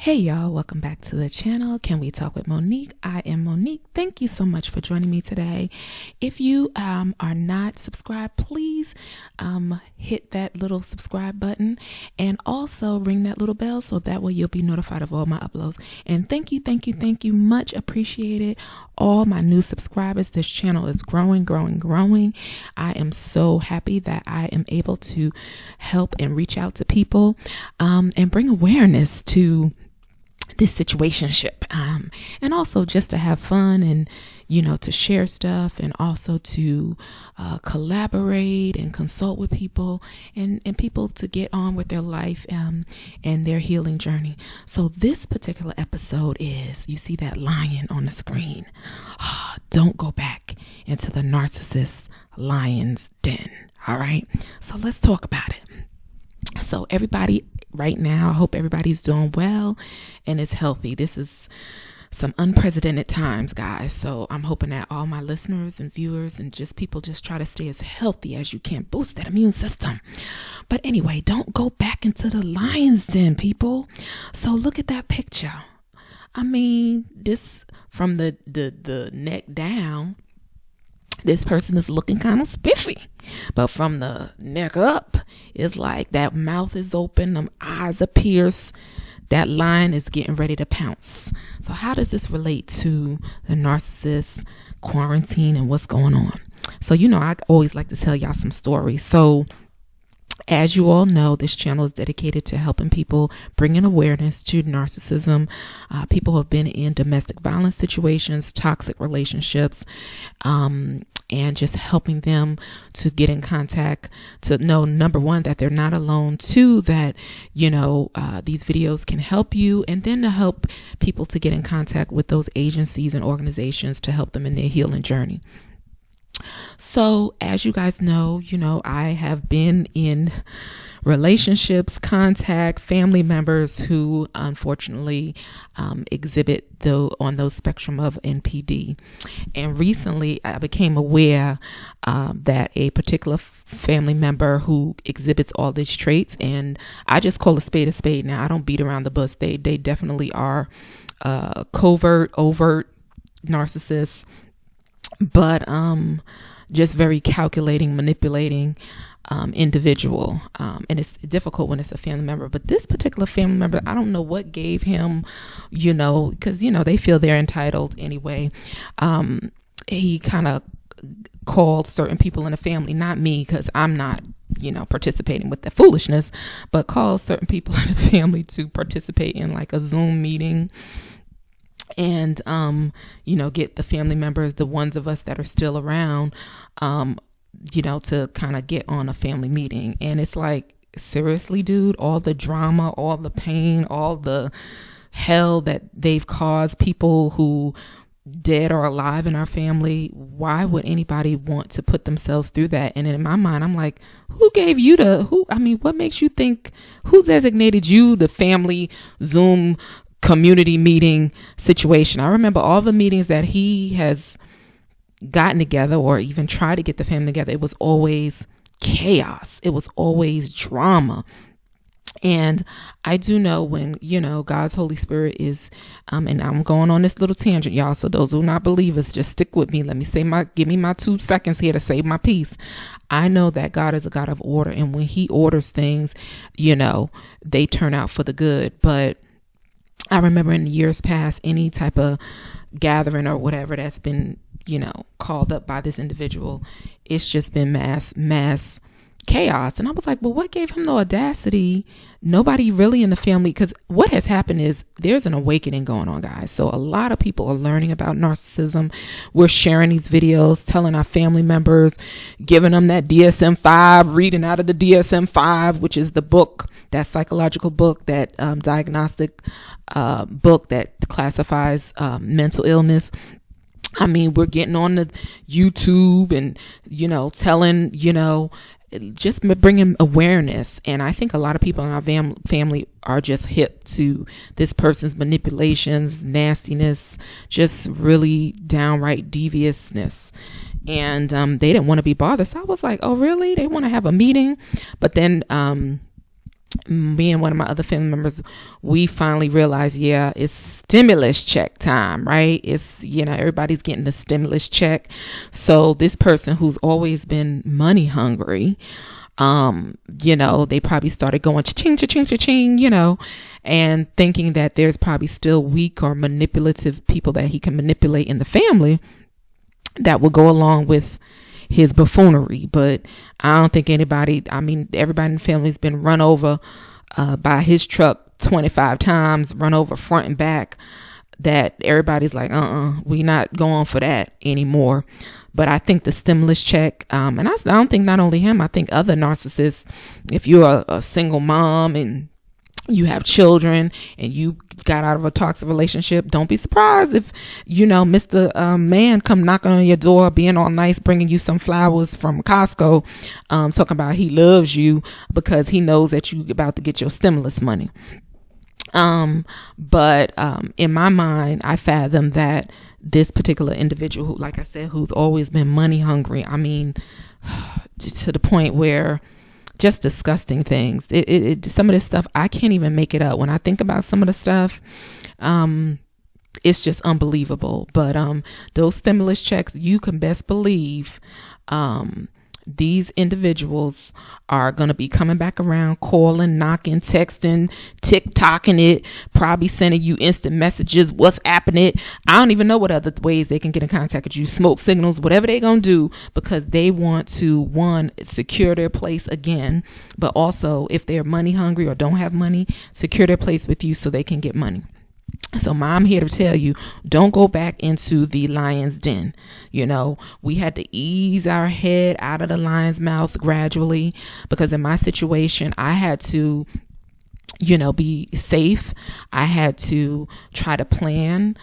Hey y'all, welcome back to the channel. Can we talk with Monique? I am Monique. Thank you so much for joining me today. If you are not subscribed, please hit that little subscribe button and also ring that little bell so that way you'll be notified of all my uploads. And thank you, much appreciated. All my new subscribers. This channel is growing. I am so happy that I am able to help and reach out to people and bring awareness to this situationship, and also just to have fun and to share stuff, and also to collaborate and consult with people and people to get on with their life and their healing journey. So this particular episode is, you see that lion on the screen. Don't go back into the narcissist lion's den. All right, so let's talk about it. So everybody right now, I hope everybody's doing well and is healthy. This is some unprecedented times, guys. So I'm hoping that all my listeners and viewers and just people just try to stay as healthy as you can. Boost that immune system. But anyway, don't go back into the lion's den, people. So look at that picture. I mean, this from the neck down, this person is looking kind of spiffy, but from the neck up, it's like that mouth is open, them eyes are pierced, that lion is getting ready to pounce. So how does this relate to the narcissist, quarantine, and what's going on? So, I always like to tell y'all some stories. So as you all know, this channel is dedicated to helping people bring in awareness to narcissism, people who have been in domestic violence situations, toxic relationships, and just helping them to get in contact, to know, number one, that they're not alone, two, that, these videos can help you, and then to help people to get in contact with those agencies and organizations to help them in their healing journey. So as you guys know, I have been in relationships, contact family members who unfortunately exhibit on those spectrum of NPD. And recently I became aware that a particular family member who exhibits all these traits, and I just call a spade now. I don't beat around the bush. They definitely are covert, overt narcissists, but just very calculating, manipulating individual. And it's difficult when it's a family member. But this particular family member, I don't know what gave him, because, they feel they're entitled anyway. He kind of called certain people in the family, not me, because I'm not, participating with the foolishness, but called certain people in the family to participate in like a Zoom meeting. And, get the family members, the ones of us that are still around, to kind of get on a family meeting. And it's like, seriously, dude, all the drama, all the pain, all the hell that they've caused people who dead or alive in our family. Why would anybody want to put themselves through that? And in my mind, I'm like, who gave you what makes you think, who designated you the family Zoom community meeting situation? I remember all the meetings that he has gotten together or even tried to get the family together. It was always chaos. It was always drama. And I do know when, God's Holy Spirit is, and I'm going on this little tangent, y'all. So those who are not believers, just stick with me. Let me give me my 2 seconds here to save my peace. I know that God is a God of order. And when he orders things, they turn out for the good. But I remember in years past, any type of gathering or whatever that's been, called up by this individual, it's just been mass chaos. And I was like, well, what gave him the audacity? Nobody really in the family, because what has happened is there's an awakening going on, guys. So a lot of people are learning about narcissism. We're sharing these videos, telling our family members, giving them that DSM-5, reading out of the DSM-5, which is the book, that psychological book, that diagnostic book that classifies mental illness. I mean, we're getting on the YouTube and, telling, just bringing awareness. And I think a lot of people in our family are just hip to this person's manipulations, nastiness, just really downright deviousness. And they didn't want to be bothered. So I was like, oh, really? They want to have a meeting? But then me and one of my other family members, we finally realized, yeah, it's stimulus check time, right? It's, everybody's getting the stimulus check. So this person who's always been money hungry, they probably started going cha-ching, cha-ching, cha-ching, and thinking that there's probably still weak or manipulative people that he can manipulate in the family that will go along with his buffoonery. But I don't think everybody in the family's been run over by his truck 25 times, run over front and back, that everybody's like, we not going for that anymore. But I think the stimulus check, and I don't think not only him, I think other narcissists, if you're a single mom and you have children and you got out of a toxic relationship, don't be surprised if, Mr. Man come knocking on your door, being all nice, bringing you some flowers from Costco, talking about he loves you because he knows that you about to get your stimulus money. But in my mind, I fathom that this particular individual who, like I said, who's always been money hungry, to the point where just disgusting things. Some of this stuff, I can't even make it up. When I think about some of the stuff, it's just unbelievable. But those stimulus checks, you can best believe these individuals are going to be coming back around, calling, knocking, texting, TikToking it, probably sending you instant messages, WhatsApping it. I don't even know what other ways they can get in contact with you, smoke signals, whatever they're going to do, because they want to, one, secure their place again, but also if they're money hungry or don't have money, secure their place with you so they can get money. So I'm here to tell you, don't go back into the lion's den. We had to ease our head out of the lion's mouth gradually, because in my situation, I had to, be safe. I had to try to plan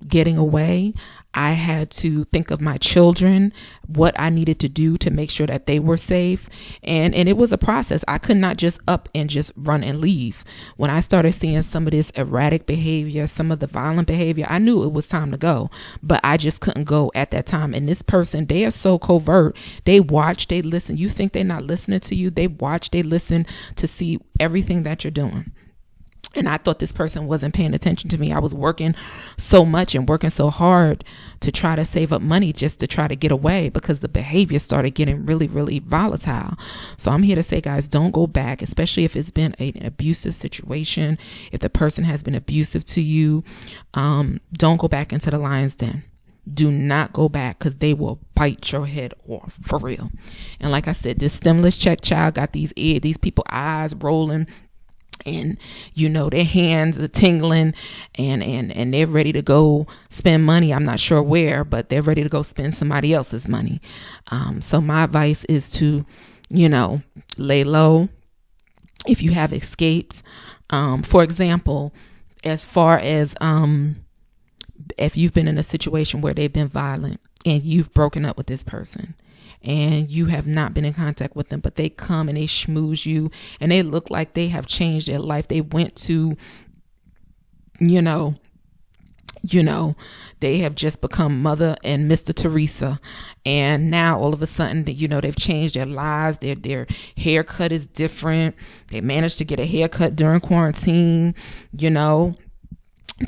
getting away. I had to think of my children, what I needed to do to make sure that they were safe. And it was a process. I could not just up and just run and leave. When I started seeing some of this erratic behavior, some of the violent behavior, I knew it was time to go, but I just couldn't go at that time. And this person, they are so covert. They watch, they listen. You think they're not listening to you? They watch, they listen to see everything that you're doing. And I thought this person wasn't paying attention to me. I was working so much and working so hard to try to save up money just to try to get away, because the behavior started getting really, really volatile. So I'm here to say, guys, don't go back, especially if it's been an abusive situation. If the person has been abusive to you, don't go back into the lion's den. Do not go back, because they will bite your head off for real. And like I said, this stimulus check child got these people eyes rolling, and their hands are tingling, and they're ready to go spend money. I'm not sure where, but they're ready to go spend somebody else's money. So my advice is to, lay low if you have escaped. For example, as far as if you've been in a situation where they've been violent and you've broken up with this person, and you have not been in contact with them, but they come and they schmooze you, and they look like they have changed their life. They went to, they have just become Mother and Mr. Teresa. And now all of a sudden, they've changed their lives. Their haircut is different. They managed to get a haircut during quarantine. They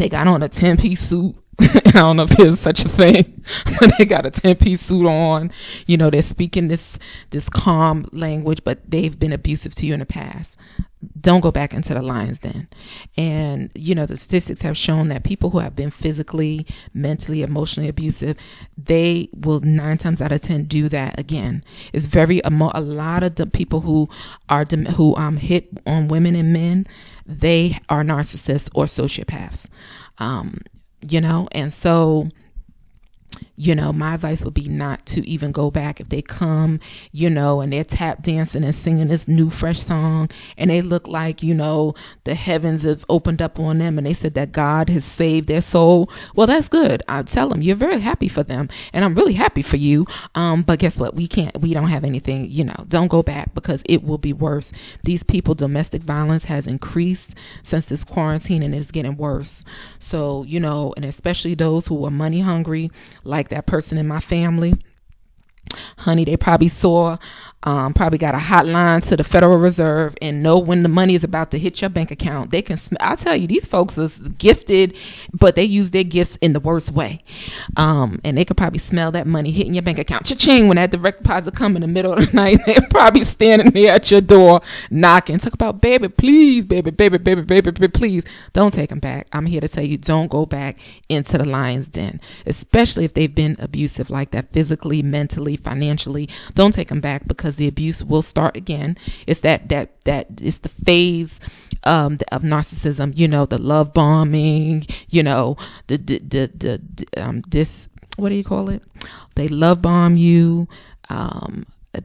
got on a 10-piece suit. I don't know if there's such a thing, but they got a 10-piece suit on. They're speaking this calm language, but they've been abusive to you in the past. Don't go back into the lion's den. And, the statistics have shown that people who have been physically, mentally, emotionally abusive, they will 9 times out of 10 do that again. It's a lot of the people who hit on women and men, they are narcissists or sociopaths. And so, my advice would be not to even go back. If they come, and they're tap dancing and singing this new fresh song, and they look like, the heavens have opened up on them, and they said that God has saved their soul. Well, that's good. I'll tell them you're very happy for them, and I'm really happy for you. But guess what? We don't have anything, don't go back, because it will be worse. These people, domestic violence has increased since this quarantine, and it's getting worse. So, and especially those who are money hungry, like that person in my family, honey, they probably saw probably got a hotline to the Federal Reserve and know when the money is about to hit your bank account. They can I'll tell you, these folks are gifted, but they use their gifts in the worst way. And they could probably smell that money hitting your bank account. Cha-ching, when that direct deposit come in the middle of the night, they're probably standing there at your door knocking. Talk about, baby, please, baby, please. Don't take them back. I'm here to tell you, don't go back into the lion's den, especially if they've been abusive like that, physically, mentally, financially. Don't take them back, because the abuse will start again. It's that it's the phase of narcissism, the love bombing, what do you call it? They love bomb you.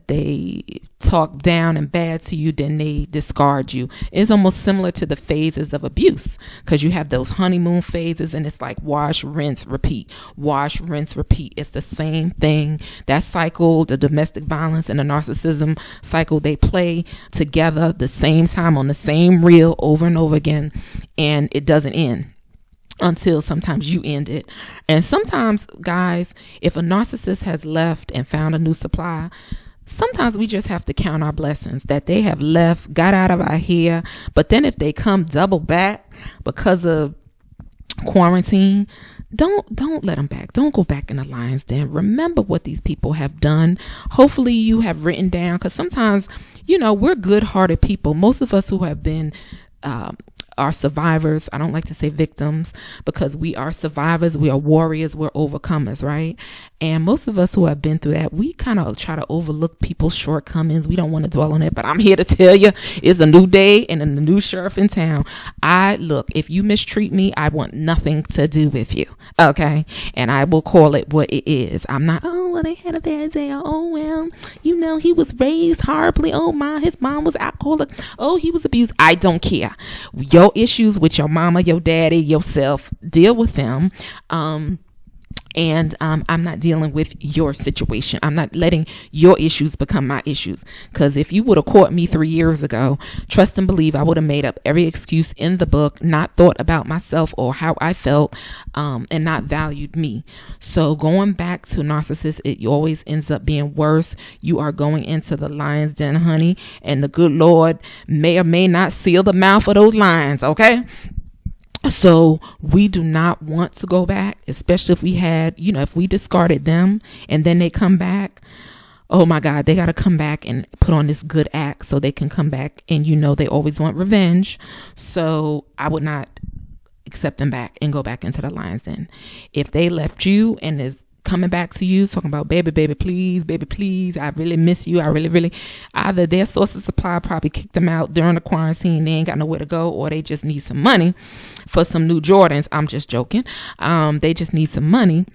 They talk down and bad to you, then they discard you. It's almost similar to the phases of abuse, because you have those honeymoon phases, and it's like wash, rinse, repeat. Wash, rinse, repeat. It's the same thing. That cycle, the domestic violence and the narcissism cycle, they play together the same time on the same reel over and over again, and it doesn't end until sometimes you end it. And sometimes, guys, if a narcissist has left and found a new supply, sometimes we just have to count our blessings that they have left, got out of our hair. But then if they come double back because of quarantine, don't let them back. Don't go back in the lion's den. Remember what these people have done. Hopefully you have written down, because sometimes, we're good-hearted people. Most of us who have been are survivors. I don't like to say victims, because we are survivors. We are warriors. We're overcomers, right? And most of us who have been through that, we kind of try to overlook people's shortcomings. We don't want to dwell on it, but I'm here to tell you, it's a new day and a new sheriff in town. If you mistreat me, I want nothing to do with you. Okay. And I will call it what it is. I'm not, they had a bad day. He was raised horribly. His mom was alcoholic. He was abused. I don't care. Your issues with your mama, your daddy, yourself, deal with them. And I'm not dealing with your situation. I'm not letting your issues become my issues. Because if you would have caught me 3 years ago, trust and believe I would have made up every excuse in the book, not thought about myself or how I felt, and not valued me. So going back to narcissists, it always ends up being worse. You are going into the lion's den, honey, and the good Lord may or may not seal the mouth of those lions, okay? So we do not want to go back, especially if we had, if we discarded them and then they come back. Oh my God, they got to come back and put on this good act so they can come back. And they always want revenge. So I would not accept them back and go back into the lion's den. If they left you and is coming back to you talking about, baby, please, I really miss you. I really, either their source of supply probably kicked them out during the quarantine. They ain't got nowhere to go, or they just need some money for some new Jordans. I'm just joking. They just need some money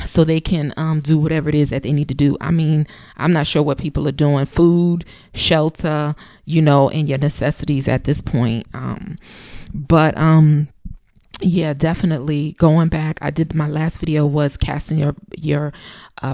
so they can do whatever it is that they need to do. I mean, I'm not sure what people are doing. Food, shelter, and your necessities at this point. Yeah, definitely going back. My last video was casting your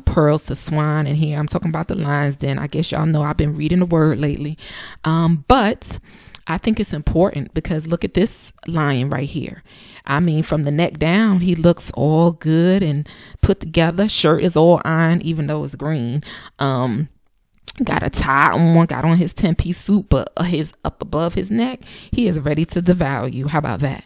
pearls to swine, and here I'm talking about the lion's den. I guess y'all know I've been reading the word lately. But I think it's important, because look at this lion right here. I mean, from the neck down, he looks all good and put together. Shirt is all iron, even though it's green. Got a tie on, got on his 10-piece suit, but his up above his neck, he is ready to devour you. How about that?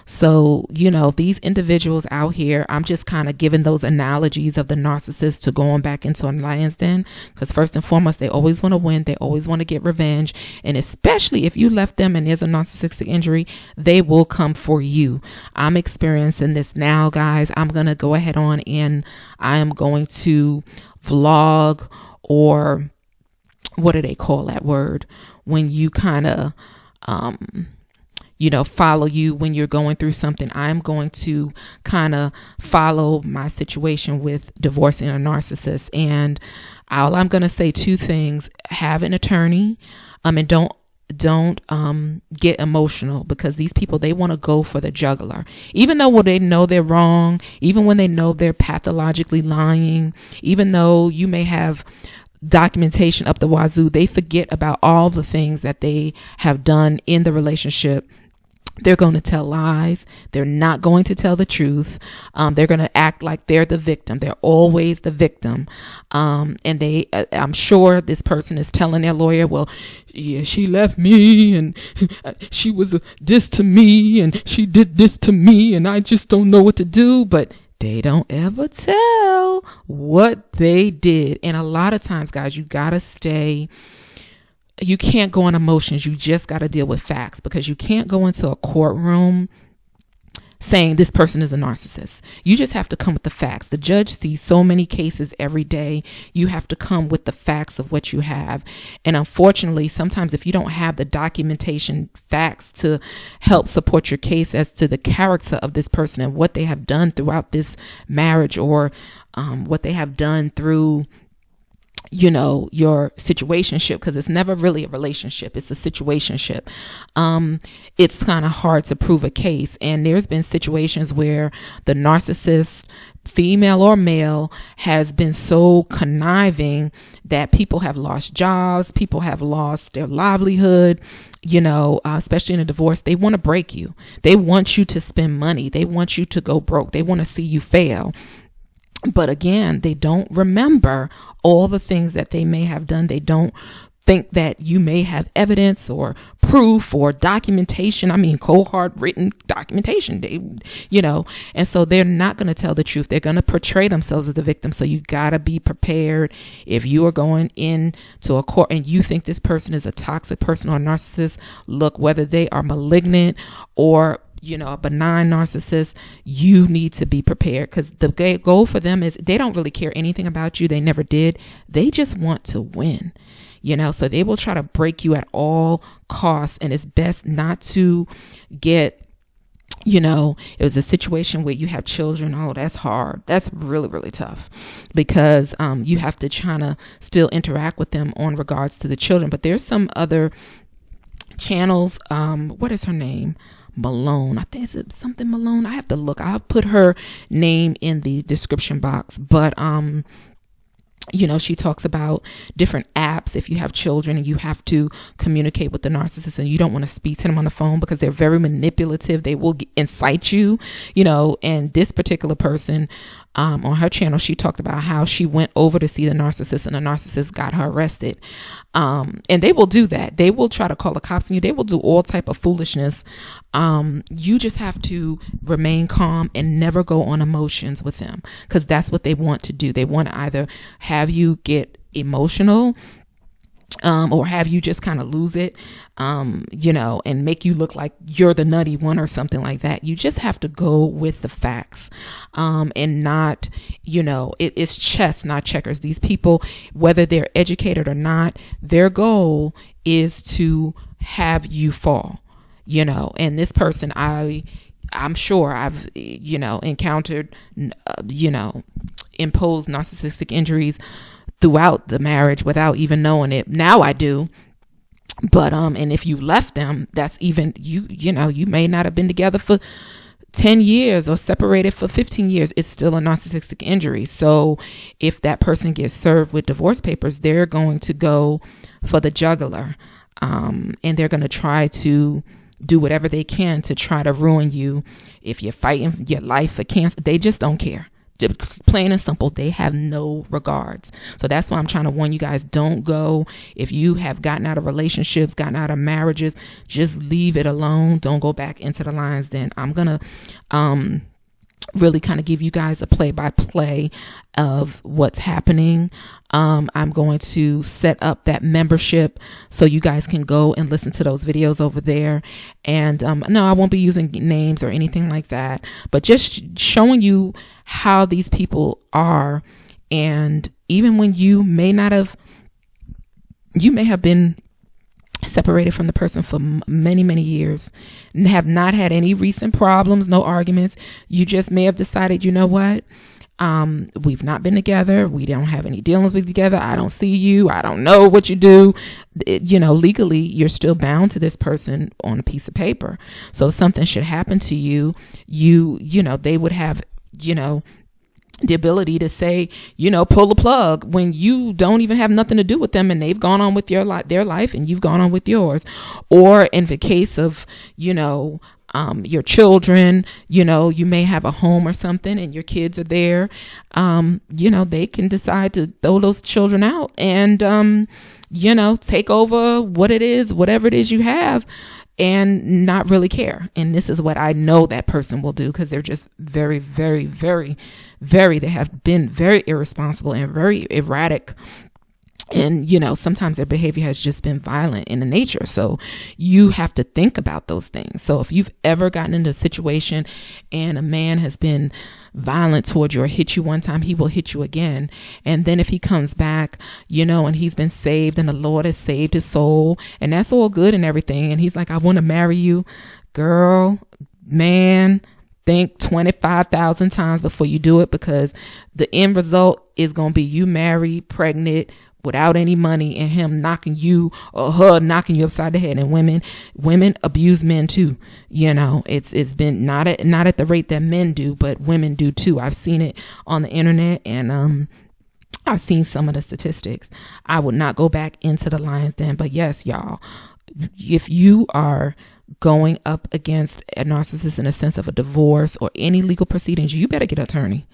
So, these individuals out here, I'm just kind of giving those analogies of the narcissist to going back into a lion's den, because first and foremost, they always want to win. They always want to get revenge. And especially if you left them and there's a narcissistic injury, they will come for you. I'm experiencing this now, guys. I'm going to go ahead on and I am going to vlog, or what do they call that word? When you kind of, follow you when you're going through something. I'm going to kind of follow my situation with divorcing a narcissist. And all I'm going to say 2 things: have an attorney, and don't get emotional, because these people, they want to go for the jugular, even though they know they're wrong, even when they know they're pathologically lying, even though you may have documentation up the wazoo. They forget about all the things that they have done in the relationship They're going to tell lies. They're not going to tell the truth. They're going to act like they're the victim. They're always the victim. And I'm sure this person is telling their lawyer, well, yeah, she left me and she was this to me and she did this to me and I just don't know what to do. But they don't ever tell what they did. And a lot of times, guys, you can't go on emotions. You just got to deal with facts, because you can't go into a courtroom saying this person is a narcissist. You just have to come with the facts. The judge sees so many cases every day. You have to come with the facts of what you have. And unfortunately, sometimes if you don't have the documentation facts to help support your case as to the character of this person and what they have done throughout this marriage, or what they have done through your situationship, because it's never really a relationship, it's a situationship. It's kind of hard to prove a case. And there's been situations where the narcissist, female or male, has been so conniving that people have lost jobs, people have lost their livelihood, especially in a divorce. They want to break you. They want you to spend money. They want you to go broke. They want to see you fail. But again, they don't remember all the things that they may have done. They don't think that you may have evidence or proof or documentation. Cold hard written documentation. And so they're not going to tell the truth. They're going to portray themselves as the victim. So you got to be prepared. If you are going into a court and you think this person is a toxic person or a narcissist, look, whether they are malignant or a benign narcissist, you need to be prepared, because the goal for them is they don't really care anything about you. They never did. They just want to win, so they will try to break you at all costs. And it's best not to get, it was a situation where you have children. Oh, that's hard. That's really, really tough, because you have to try to still interact with them on regards to the children. But there's some other channels. What is her name? Malone. I think it's something Malone. I have to look. I'll put her name in the description box. But she talks about different apps. If you have children and you have to communicate with the narcissist and you don't want to speak to them on the phone because they're very manipulative, they will incite you, and this particular person, on her channel, she talked about how she went over to see the narcissist and the narcissist got her arrested. And they will do that. They will try to call the cops on you. They will do all type of foolishness. You just have to remain calm and never go on emotions with them, because that's what they want to do. They want to either have you get emotional, or have you just kind of lose it, and make you look like you're the nutty one or something like that. You just have to go with the facts, and not, it's chess, not checkers. These people, whether they're educated or not, their goal is to have you fall, and this person, I'm sure I've, encountered, imposed narcissistic injuries throughout the marriage without even knowing it. Now I do. But, and if you left them, that's even, you may not have been together for 10 years or separated for 15 years. It's still a narcissistic injury. So if that person gets served with divorce papers, they're going to go for the jugular. And they're going to try to do whatever they can to try to ruin you. If you're fighting your life for cancer, they just don't care. Plain and simple, they have no regards. So that's why I'm trying to warn you guys, don't go. If you have gotten out of relationships, gotten out of marriages, just leave it alone. Don't go back into the lines. Then I'm gonna really kind of give you guys a play-by-play of what's happening. I'm going to set up that membership so you guys can go and listen to those videos over there. And no, I won't be using names or anything like that, but just showing you how these people are. And even when you may have been separated from the person for many, many years and have not had any recent problems, no arguments. You just may have decided, you know what? We've not been together. We don't have any dealings with together. I don't see you. I don't know what you do. Legally, you're still bound to this person on a piece of paper. So if something should happen to you, they would have, the ability to say, pull the plug when you don't even have nothing to do with them and they've gone on with their life and you've gone on with yours. Or in the case of, your children, you may have a home or something and your kids are there. They can decide to throw those children out and, take over what it is, whatever it is you have, and not really care. And this is what I know that person will do, because they're just very, very, very, they have been very irresponsible and very erratic. And, sometimes their behavior has just been violent in the nature. So you have to think about those things. So if you've ever gotten into a situation and a man has been violent towards you or hit you one time, he will hit you again. And then if he comes back, and he's been saved and the Lord has saved his soul and that's all good and everything. And he's like, I want to marry you, girl, man, think 25,000 times before you do it, because the end result is going to be you married, pregnant, without any money, and him knocking you or her knocking you upside the head. And women abuse men too. It's been not at the rate that men do, but women do too. I've seen it on the internet, and I've seen some of the statistics. I would not go back into the lion's den, but yes, y'all, if you are going up against a narcissist in a sense of a divorce or any legal proceedings, you better get an attorney.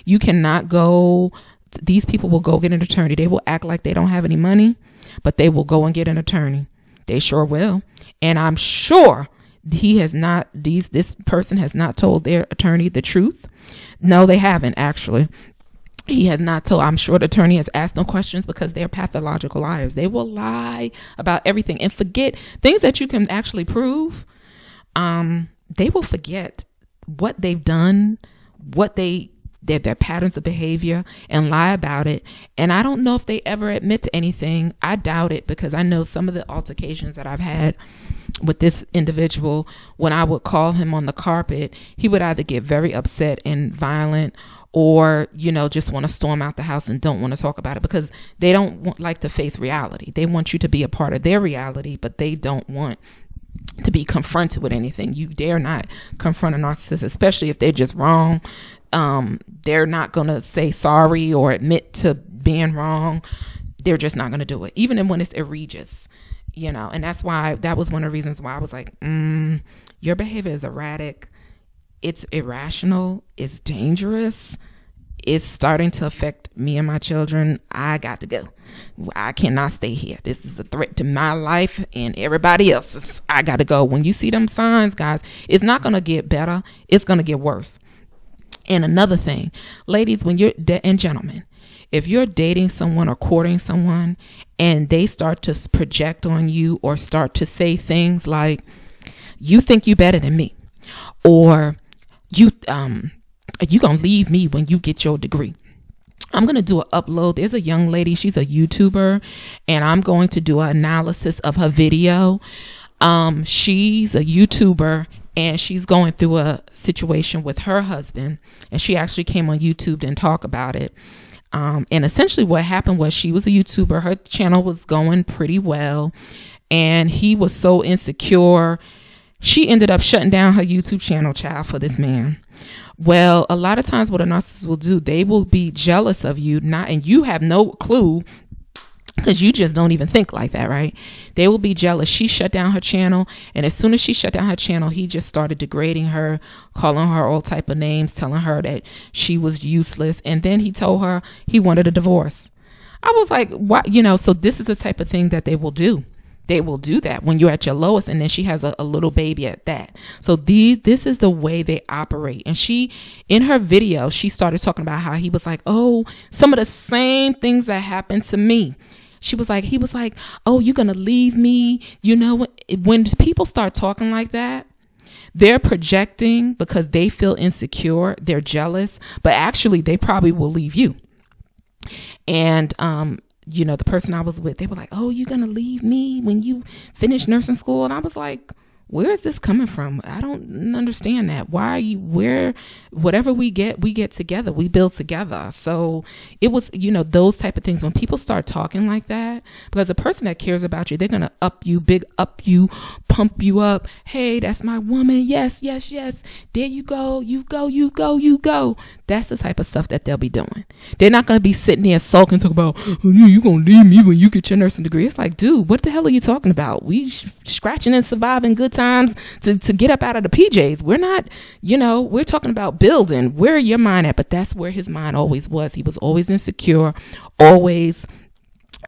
You cannot go. These people will go get an attorney. They will act like they don't have any money, but they will go and get an attorney. They sure will. And I'm sure this person has not told their attorney the truth. No, they haven't actually. He has not told. I'm sure the attorney has asked them questions, because they're pathological liars. They will lie about everything and forget things that you can actually prove. They will forget what they've done, their patterns of behavior, and lie about it. And I don't know if they ever admit to anything. I doubt it, because I know some of the altercations that I've had with this individual, when I would call him on the carpet, he would either get very upset and violent, or, just want to storm out the house and don't want to talk about it, because they don't like to face reality. They want you to be a part of their reality, but they don't want to be confronted with anything. You dare not confront a narcissist, especially if they're just wrong. They're not going to say sorry or admit to being wrong. They're just not going to do it, even when it's egregious, and that was one of the reasons why I was like, your behavior is erratic. It's irrational. It's dangerous. It's starting to affect me and my children. I got to go. I cannot stay here. This is a threat to my life and everybody else's. I got to go. When you see them signs, guys, it's not going to get better. It's going to get worse. And another thing, ladies, and gentlemen, if you're dating someone or courting someone and they start to project on you or start to say things like, you think you better than me, or you gonna leave me when you get your degree. I'm going to do an upload. There's a young lady, she's a YouTuber, and I'm going to do an analysis of her video. She's a YouTuber, and she's going through a situation with her husband, and she actually came on YouTube and talked about it. And essentially what happened was, she was a YouTuber. Her channel was going pretty well, and he was so insecure. She ended up shutting down her YouTube channel, child, for this man. Well, a lot of times what a narcissist will do, they will be jealous of you, and you have no clue, because you just don't even think like that, right? They will be jealous. She shut down her channel, and as soon as she shut down her channel, he just started degrading her, calling her all type of names, telling her that she was useless, and then he told her he wanted a divorce. I was like, what? So this is the type of thing that they will do. They will do that when you're at your lowest, and then she has a little baby at that. So this is the way they operate. And she, in her video, she started talking about how he was like, oh, some of the same things that happened to me. He was like, oh, you're going to leave me. When people start talking like that, they're projecting because they feel insecure. They're jealous, but actually they probably will leave you. And, the person I was with, they were like, oh, you're going to leave me when you finish nursing school? And I was like, where is this coming from? I don't understand that. Whatever we get together, we build together. So it was, those type of things. When people start talking like that, because a person that cares about you, they're going to up you, pump you up. Hey, that's my woman. Yes, yes, yes. There you go. You go. That's the type of stuff that they'll be doing. They're not going to be sitting there sulking, talking about, oh, you're going to leave me when you get your nursing degree. It's like, dude, what the hell are you talking about? We scratching and surviving good times. times to get up out of the PJs. We're not, we're talking about building. Where your mind at? But that's where his mind always was. He was always insecure, always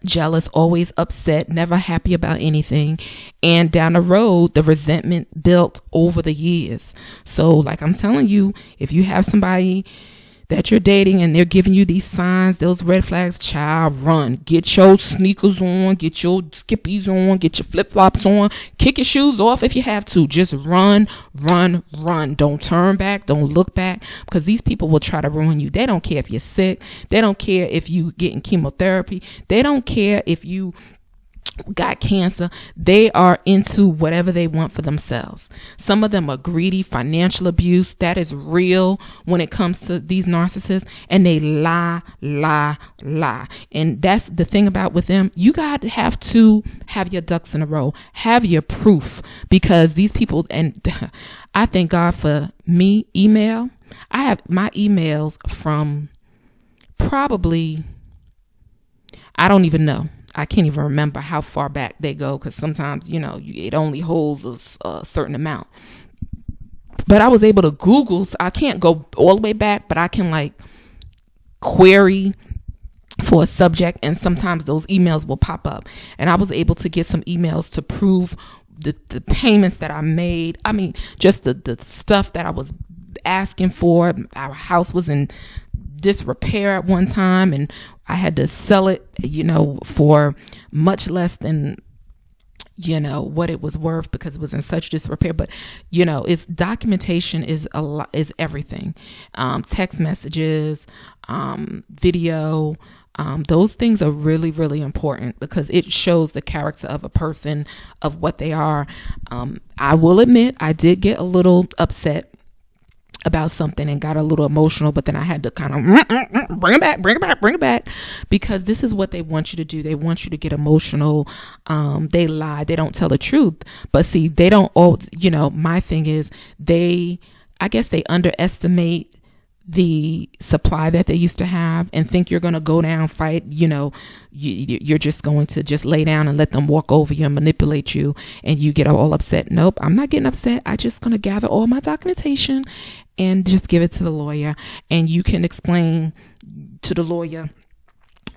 jealous, always upset, never happy about anything. And down the road, the resentment built over the years. So like I'm telling you, if you have somebody that you're dating and they're giving you these signs, those red flags, child, run. Get your sneakers on, get your skippies on, get your flip-flops on, kick your shoes off if you have to. Just run. Don't turn back, don't look back, because these people will try to ruin you. They don't care if you're sick. They don't care if you getting chemotherapy. They don't care if you got cancer. They are into whatever they want for themselves. Some of them are greedy. Financial abuse, that is real when it comes to these narcissists, and they lie. And that's the thing about with them. You have to have your ducks in a row, have your proof, because these people, and I thank God for me, email. I have my emails from probably, I don't even know. I can't even remember how far back they go, because sometimes, it only holds a certain amount. But I was able to Google, so I can't go all the way back, but I can query for a subject, and sometimes those emails will pop up. And I was able to get some emails to prove the payments that I made. I mean, just the stuff that I was asking for. Our house was in disrepair at one time, and I had to sell it, for much less than, what it was worth, because it was in such disrepair. But, it's documentation is everything. Text messages, video, those things are really, really important, because it shows the character of a person, of what they are. I will admit, I did get a little upset about something and got a little emotional, but then I had to kind of bring it back, because this is what they want you to do. They want you to get emotional. They lie. They don't tell the truth. But see, they don't all, my thing is I guess they underestimate the supply that they used to have, and think you're going to go down, fight, you're just going to just lay down and let them walk over you and manipulate you, and you get all upset. Nope, I'm not getting upset. I'm just going to gather all my documentation and just give it to the lawyer, and you can explain to the lawyer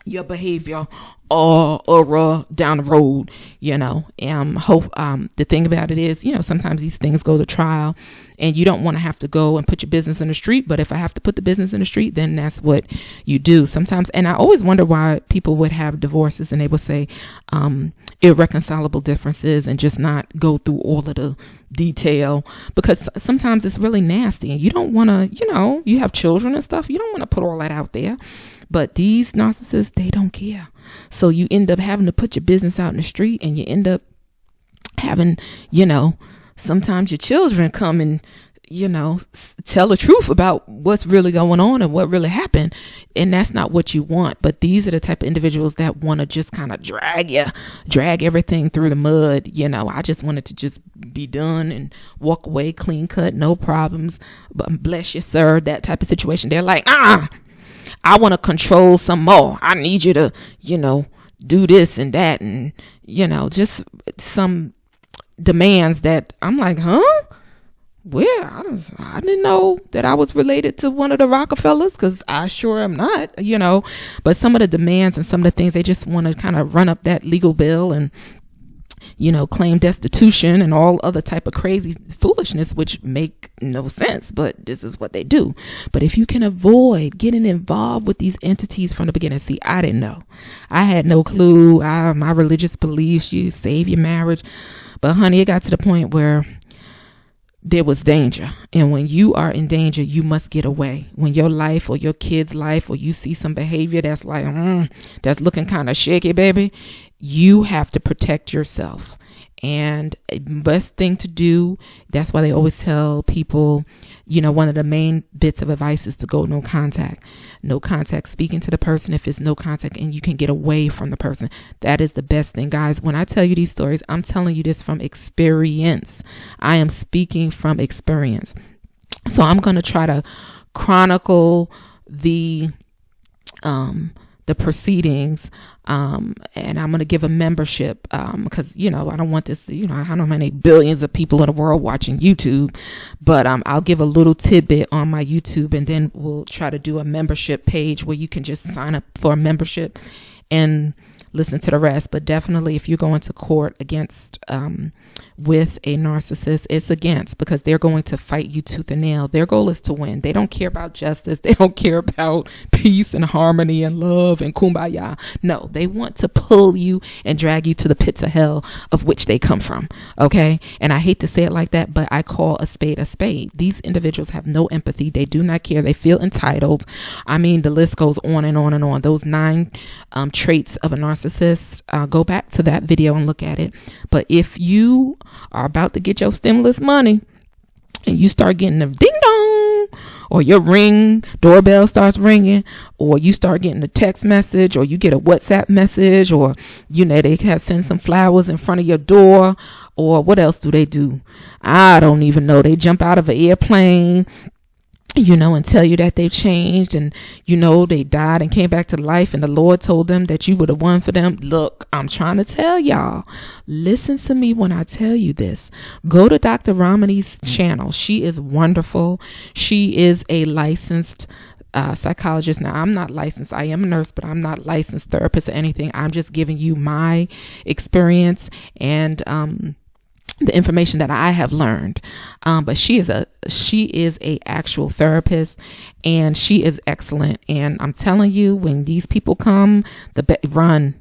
your behavior or down the road, the thing about it is, sometimes these things go to trial, and you don't want to have to go and put your business in the street. But if I have to put the business in the street, then that's what you do sometimes. And I always wonder why people would have divorces and they would say irreconcilable differences and just not go through all of the detail, because sometimes it's really nasty, and you don't want to, you have children and stuff. You don't want to put all that out there. But these narcissists, they don't care. So you end up having to put your business out in the street, and you end up having, sometimes your children come and, tell the truth about what's really going on and what really happened. And that's not what you want. But these are the type of individuals that want to just kind of drag everything through the mud. I just wanted to just be done and walk away clean cut, no problems. But bless you, sir, that type of situation. They're like, I want to control some more. I need you to, do this and that, and, just some demands that I'm like, huh? Well, I didn't know that I was related to one of the Rockefellers, because I sure am not, but some of the demands and some of the things, they just want to kind of run up that legal bill and, claim destitution and all other type of crazy foolishness, which make no sense, but this is what they do. But if you can avoid getting involved with these entities from the beginning, see, I didn't know. I had no clue. My religious beliefs, you save your marriage. But honey, it got to the point where there was danger. And when you are in danger, you must get away. When your life or your kid's life, or you see some behavior that's like, that's looking kind of shaky, baby, you have to protect yourself. And best thing to do, that's why they always tell people, one of the main bits of advice is to go no contact, speaking to the person if it's no contact, and you can get away from the person. That is the best thing, guys. When I tell you these stories, I'm telling you this from experience. I am speaking from experience. So I'm going to try to chronicle the proceedings And I'm going to give a membership, because, I don't want this, I don't know how many billions of people in the world watching YouTube, but, I'll give a little tidbit on my YouTube, and then we'll try to do a membership page where you can just sign up for a membership and listen to the rest. But definitely, if you're going to court against, with a narcissist, it's against, because they're going to fight you tooth and nail. Their goal is to win. They don't care about justice. They don't care about peace and harmony and love and kumbaya. No, they want to pull you and drag you to the pits of hell of which they come from. Okay. And I hate to say it like that, but I call a spade a spade. These individuals have no empathy. They do not care. They feel entitled. I mean, the list goes on and on and on. Those 9 traits of a narcissist, go back to that video and look at it. But if you are about to get your stimulus money and you start getting a ding dong, or your doorbell starts ringing, or you start getting a text message, or you get a WhatsApp message, or they have sent some flowers in front of your door, or what else do they do? I don't even know. They jump out of an airplane, and tell you that they've changed, and they died and came back to life, and the Lord told them that you were the one for them. Look, I'm trying to tell y'all, listen to me when I tell you this. Go to Dr. Ramani's channel. She is wonderful. She is a licensed psychologist. Now, I'm not licensed. I am a nurse, but I'm not licensed therapist or anything. I'm just giving you my experience and the information that I have learned. But she is a actual therapist, and she is excellent. And I'm telling you, when these people come, run.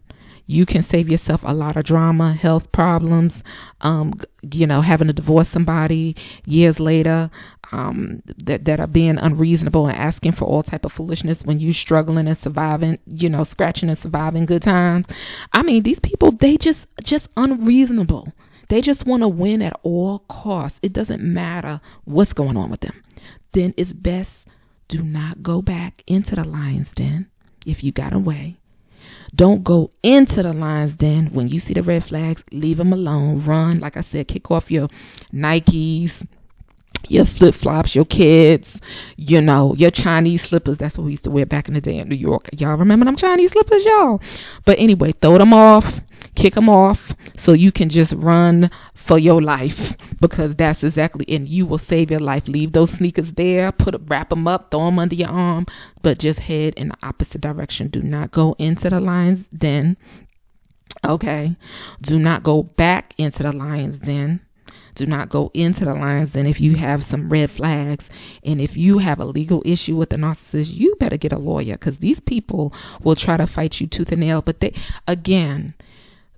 You can save yourself a lot of drama, health problems, having to divorce somebody years later, that are being unreasonable and asking for all type of foolishness when you struggling and surviving, scratching and surviving good times. I mean, these people, they just unreasonable. They just want to win at all costs. It doesn't matter what's going on with them. Then it's best, do not go back into the lion's den if you got away. Don't go into the lion's den when you see the red flags. Leave them alone. Run. Like I said, kick off your Nikes, your flip-flops, your kids, your Chinese slippers. That's what we used to wear back in the day in New York. Y'all remember them Chinese slippers, y'all? But anyway, throw them off. Kick them off so you can just run for your life, because that's exactly, and you will save your life. Leave those sneakers there, wrap them up, throw them under your arm, but just head in the opposite direction. Do not go into the lion's den. Okay. Do not go back into the lion's den. Do not go into the lion's den if you have some red flags. And if you have a legal issue with the narcissist, you better get a lawyer, because these people will try to fight you tooth and nail. But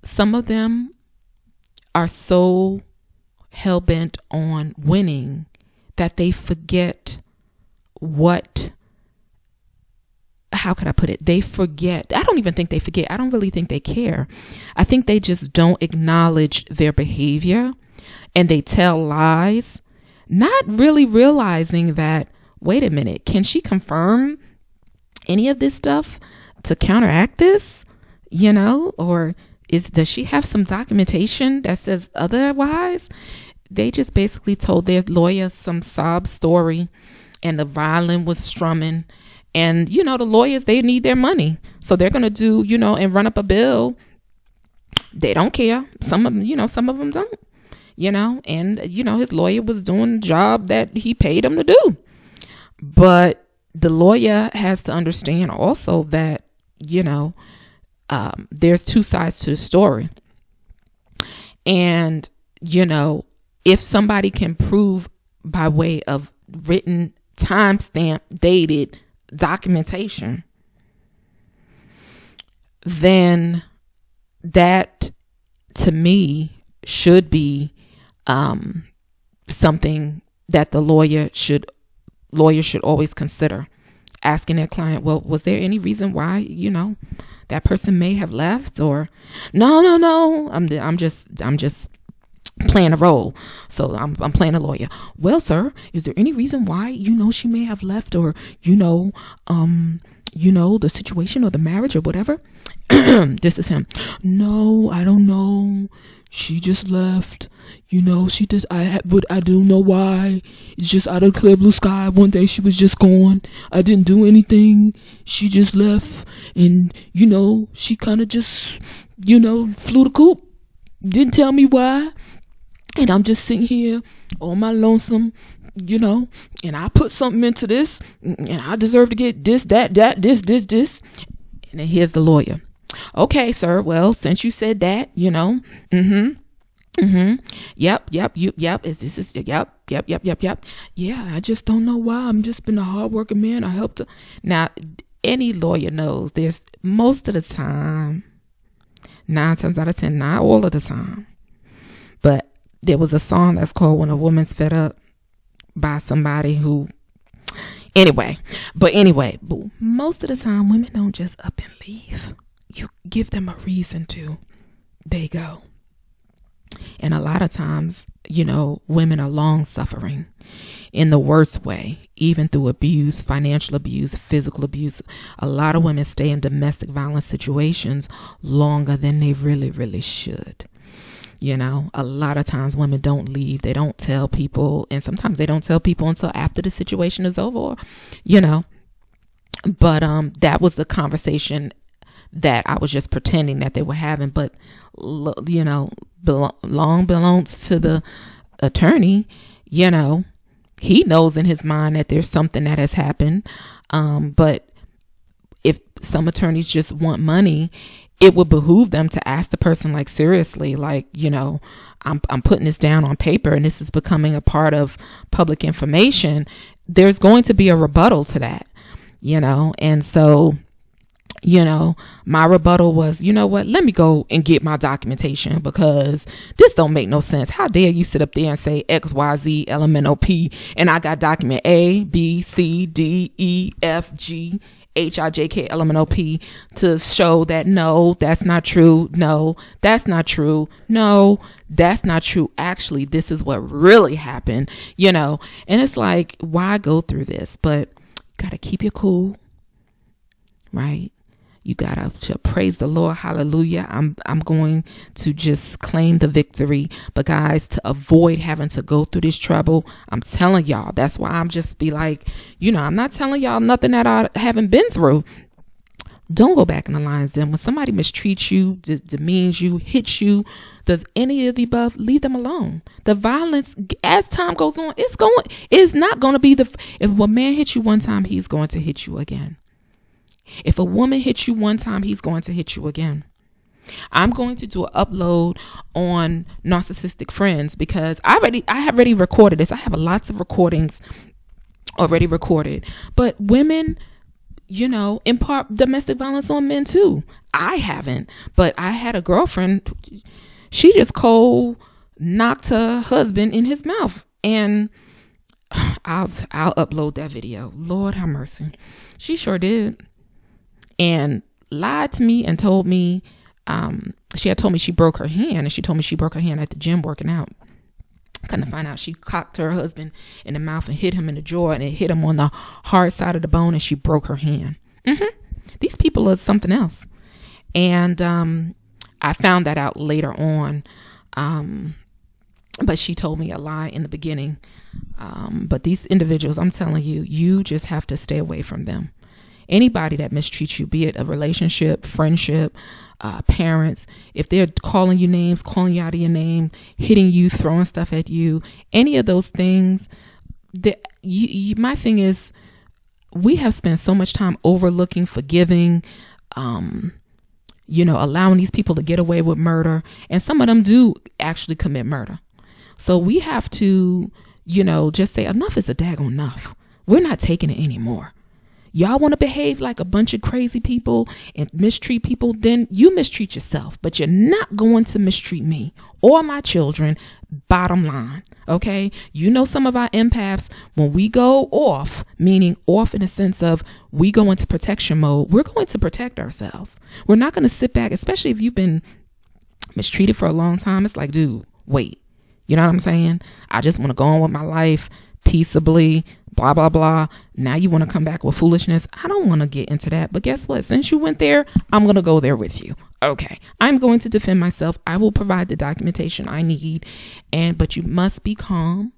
some of them are so hell-bent on winning that they forget how could I put it? They forget. I don't even think they forget. I don't really think they care. I think they just don't acknowledge their behavior, and they tell lies, not really realizing that, wait a minute, can she confirm any of this stuff to counteract this? Or does she have some documentation that says otherwise? They just basically told their lawyer some sob story, and the violin was strumming, and the lawyers, they need their money, so they're gonna do and run up a bill. They don't care. Some of them don't. And his lawyer was doing the job that he paid him to do. But the lawyer has to understand also that there's 2 sides to the story. And, if somebody can prove by way of written, timestamp, dated documentation, then that, to me, should be something that the lawyer should always consider. Asking their client, well, was there any reason why, that person may have left? Or no, I'm just playing a role. So I'm playing a lawyer. Well, sir, is there any reason why, she may have left? Or, the situation or the marriage or whatever. This is him. No, I don't know. She just left. She just, I don't know why. It's just out of clear blue sky. One day she was just gone. I didn't do anything. She just left. And, she kind of just, flew the coop. Didn't tell me why. And I'm just sitting here on my lonesome, and I put something into this, and I deserve to get this, that, this. And then here's the lawyer. Okay, sir. Well, since you said that, yep. Yep. Yeah, I just don't know why. I'm just been a hardworking man. I helped her. Now, any lawyer knows there's most of the time, 9 times out of 10, not all of the time, but there was a song that's called When a Woman's Fed Up by somebody who, anyway, but most of the time women don't just up and leave. You give them a reason to, they go. And a lot of times, women are long suffering in the worst way, even through abuse, financial abuse, physical abuse. A lot of women stay in domestic violence situations longer than they really, really should. A lot of times women don't leave. They don't tell people. And sometimes they don't tell people until after the situation is over, But that was the conversation that I was just pretending that they were having. But, belongs to the attorney, he knows in his mind that there's something that has happened. But if some attorneys just want money, it would behoove them to ask the person, like, seriously, like, I'm putting this down on paper and this is becoming a part of public information. There's going to be a rebuttal to that, and so, my rebuttal was, what, let me go and get my documentation because this don't make no sense. How dare you sit up there and say X, Y, Z, LMNOP, and I got document A, B, C, D, E, F, G, HIJK LMNOP to show that no, that's not true. No, that's not true. No, that's not true. Actually, this is what really happened, and it's like, why go through this? But gotta keep your cool, right? You gotta praise the Lord. Hallelujah. I'm going to just claim the victory. But guys, to avoid having to go through this trouble, I'm telling y'all, that's why I'm just be like, I'm not telling y'all nothing that I haven't been through. Don't go back in the lion's den. When somebody mistreats you, demeans you, hits you, does any of the above, leave them alone. The violence, as time goes on, it's not going to be if a man hits you one time, he's going to hit you again. If a woman hits you one time, he's going to hit you again. I'm going to do an upload on narcissistic friends because I have already recorded this. I have lots of recordings already recorded. But women, impart domestic violence on men too. I haven't, but I had a girlfriend. She just cold knocked her husband in his mouth, and I'll upload that video. Lord have mercy. She sure did. And lied to me and told me, she had told me she broke her hand, and she told me she broke her hand at the gym working out. Kind of find out she cocked her husband in the mouth and hit him in the jaw, and it hit him on the hard side of the bone, and she broke her hand. These people are something else. And I found that out later on. But she told me a lie in the beginning. But these individuals, I'm telling you, you just have to stay away from them. Anybody that mistreats you, be it a relationship, friendship, parents, if they're calling you names, calling you out of your name, hitting you, throwing stuff at you, any of those things, my thing is, we have spent so much time overlooking, forgiving, allowing these people to get away with murder. And some of them do actually commit murder. So we have to, just say enough is a daggone enough. We're not taking it anymore. Y'all want to behave like a bunch of crazy people and mistreat people, then you mistreat yourself, but you're not going to mistreat me or my children. Bottom line. Okay. Some of our empaths, when we go off, meaning off in the sense of we go into protection mode, we're going to protect ourselves. We're not going to sit back, especially if you've been mistreated for a long time. It's like, dude, wait, you know what I'm saying? I just want to go on with my life peaceably, blah, blah, blah. Now you want to come back with foolishness. I don't want to get into that. But guess what? Since you went there, I'm going to go there with you. Okay. I'm going to defend myself. I will provide the documentation I need. But you must be calm.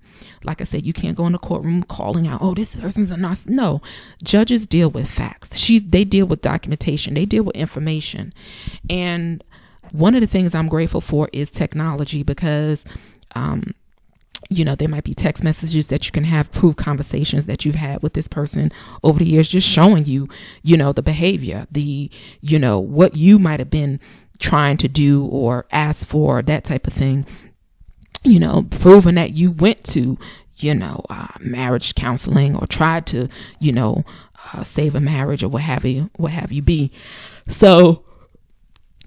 Like I said, you can't go in the courtroom calling out, oh, this person's a narcissist. No, judges deal with facts. They deal with documentation. They deal with information. And one of the things I'm grateful for is technology, because, there might be text messages that you can have, proof conversations that you've had with this person over the years, just showing you, the behavior, what you might have been trying to do or ask for, that type of thing. Proving that you went to, marriage counseling or tried to, save a marriage or what have you be. So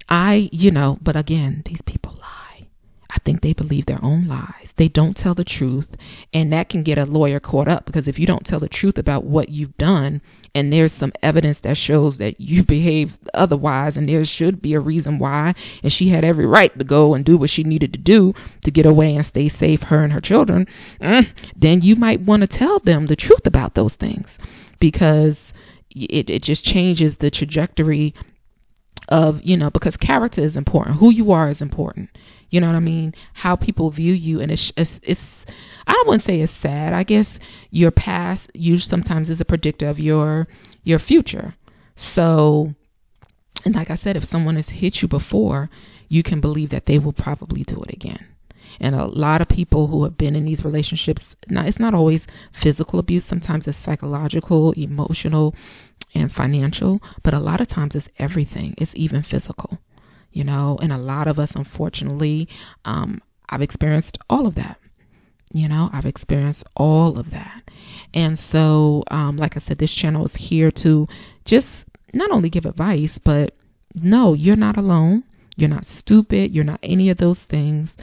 but again, these people lie. I think they believe their own lies. They don't tell the truth. And that can get a lawyer caught up, because if you don't tell the truth about what you've done, and there's some evidence that shows that you behave otherwise, and there should be a reason why, and she had every right to go and do what she needed to do to get away and stay safe, her and her children, then you might want to tell them the truth about those things, because it just changes the trajectory of, because character is important. Who you are is important. You know what I mean? How people view you. And it's I wouldn't say it's sad. I guess your past sometimes is a predictor of your future. So, and like I said, if someone has hit you before, you can believe that they will probably do it again. And a lot of people who have been in these relationships, it's not always physical abuse. Sometimes it's psychological, emotional, and financial. But a lot of times it's everything. It's even physical, and a lot of us, unfortunately, I've experienced all of that. I've experienced all of that. And so, like I said, this channel is here to just not only give advice, but no, you're not alone. You're not stupid. You're not any of those things.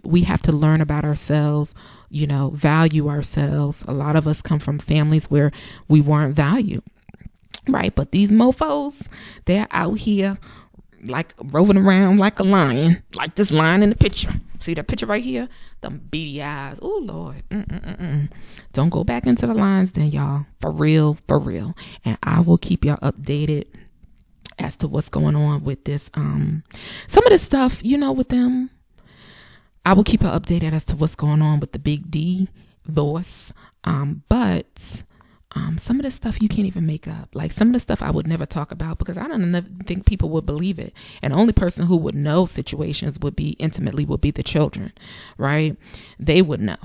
We have to learn about ourselves, value ourselves. A lot of us come from families where we weren't valued, right? But these mofos, they're out here like roving around like a lion, like this lion in the picture. See that picture right here? Them beady eyes. Oh, Lord. Don't go back into the lines then, y'all. For real, for real. And I will keep y'all updated as to what's going on with this. Some of this stuff, with them, I will keep her updated as to what's going on with the big D voice. But some of the stuff you can't even make up. Like some of the stuff I would never talk about, because I don't think people would believe it. And the only person who would know situations would be the children, right? They would know.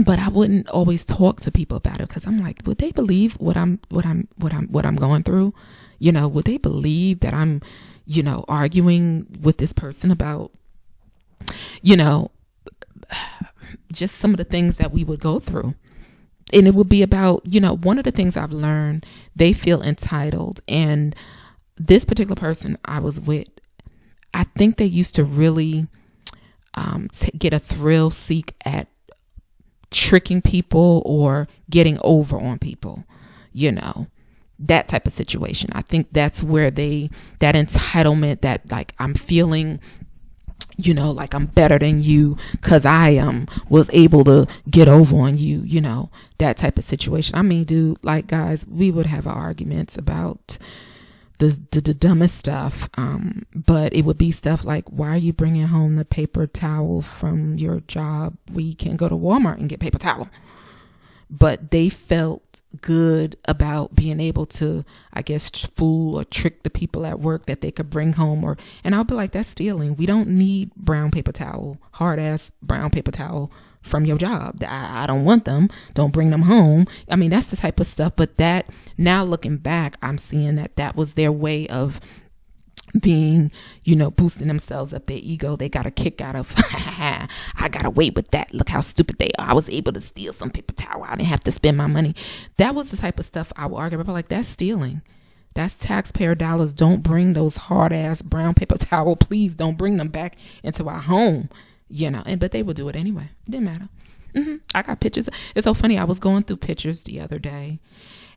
But I wouldn't always talk to people about it, because I'm like, would they believe what I'm going through? Would they believe that I'm, arguing with this person about, just some of the things that we would go through? And it would be about, one of the things I've learned, they feel entitled. And this particular person I was with, I think they used to really get a thrill seek at tricking people or getting over on people, that type of situation. I think that's where that entitlement, that like I'm feeling, like I'm better than you because I was able to get over on you, that type of situation. I mean, dude, like guys, we would have arguments about the dumbest stuff. But it would be stuff like, why are you bringing home the paper towel from your job? We can go to Walmart and get paper towel. But they felt good about being able to, I guess, fool or trick the people at work that they could bring home. And I'll be like, that's stealing. We don't need brown paper towel, hard ass brown paper towel from your job. I don't want them. Don't bring them home. I mean, that's the type of stuff. But that, now looking back, I'm seeing that was their way of being, boosting themselves up, their ego. They got a kick out of, I got away with that. Look how stupid they are. I was able to steal some paper towel. I didn't have to spend my money. That was the type of stuff I would argue about. Like, that's stealing. That's taxpayer dollars. Don't bring those hard ass brown paper towel. Please don't bring them back into our home, but they would do it anyway. It didn't matter. I got pictures. It's so funny. I was going through pictures the other day,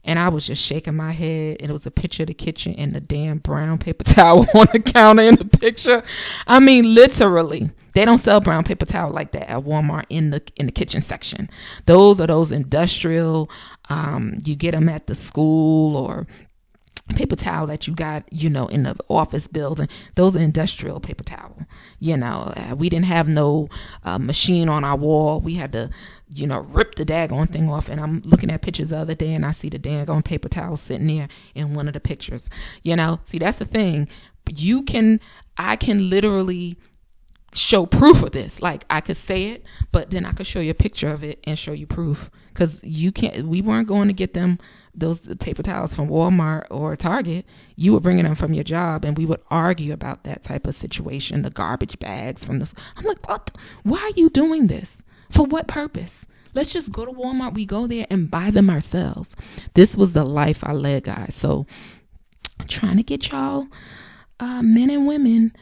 And I was just shaking my head, and it was a picture of the kitchen and the damn brown paper towel on the counter in the picture. I mean, literally, they don't sell brown paper towel like that at Walmart in the kitchen section. Those are those industrial, you get them at the school, or paper towel that you got, in the office building. Those are industrial paper towel. We didn't have no machine on our wall. We had to, rip the daggone thing off. And I'm looking at pictures the other day, and I see the daggone paper towel sitting there in one of the pictures. See, that's the thing. I can literally show proof of this. Like, I could say it, but then I could show you a picture of it and show you proof. Because we weren't going to get those paper towels from Walmart or Target. You were bringing them from your job, and we would argue about that type of situation. The garbage bags from this. I'm like, what? Why are you doing this? For what purpose? Let's just go to Walmart. We go there and buy them ourselves. This was the life I led, guys. So I'm trying to get y'all, men and women,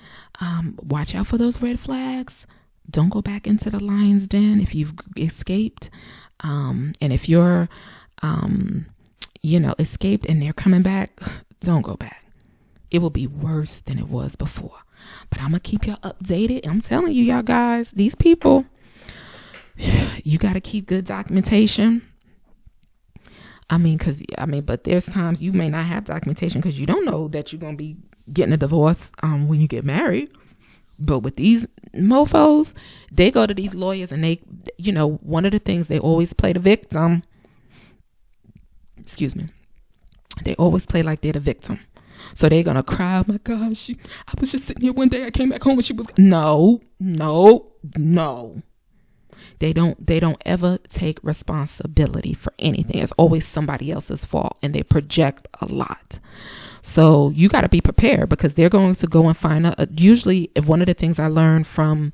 watch out for those red flags. Don't go back into the lion's den if you've escaped. And if you're, escaped and they're coming back, don't go back. It will be worse than it was before. But I'm going to keep y'all updated. I'm telling you, y'all guys, these people, you got to keep good documentation. But there's times you may not have documentation because you don't know that you're going to be getting a divorce when you get married. But with these mofos, they go to these lawyers and they, one of the things, they always play the victim. Excuse me. They always play like they're the victim. So they're going to cry, oh my gosh, I was just sitting here one day, I came back home and she was, no. They don't ever take responsibility for anything. It's always somebody else's fault, and they project a lot. So you got to be prepared, because they're going to go and find out. Usually, one of the things I learned from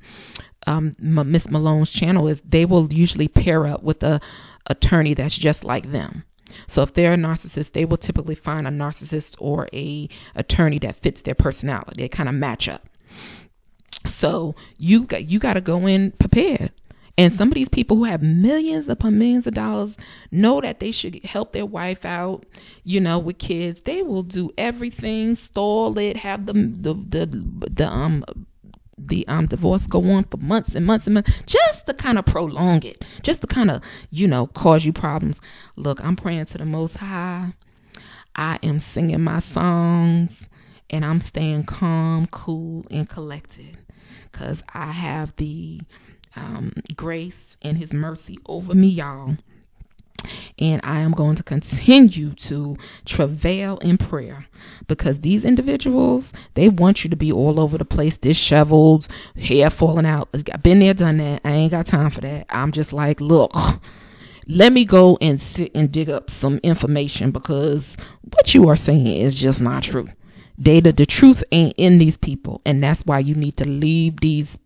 Miss Malone's channel is they will usually pair up with a attorney that's just like them. So if they're a narcissist, they will typically find a narcissist or a attorney that fits their personality. They kind of match up. So you got to go in prepared. And some of these people who have millions upon millions of dollars know that they should help their wife out, with kids. They will do everything, stall it, have the divorce go on for months and months and months, just to kind of prolong it, just to kind of, cause you problems. Look, I'm praying to the Most High. I am singing my songs, and I'm staying calm, cool, and collected, because I have the grace and his mercy over me, y'all. And I am going to continue to travail in prayer, because these individuals, they want you to be all over the place, disheveled, hair falling out. I've been there, done that. I ain't got time for that. I'm just like, look, let me go and sit and dig up some information, because what you are saying is just not true. The truth ain't in these people, and that's why you need to leave these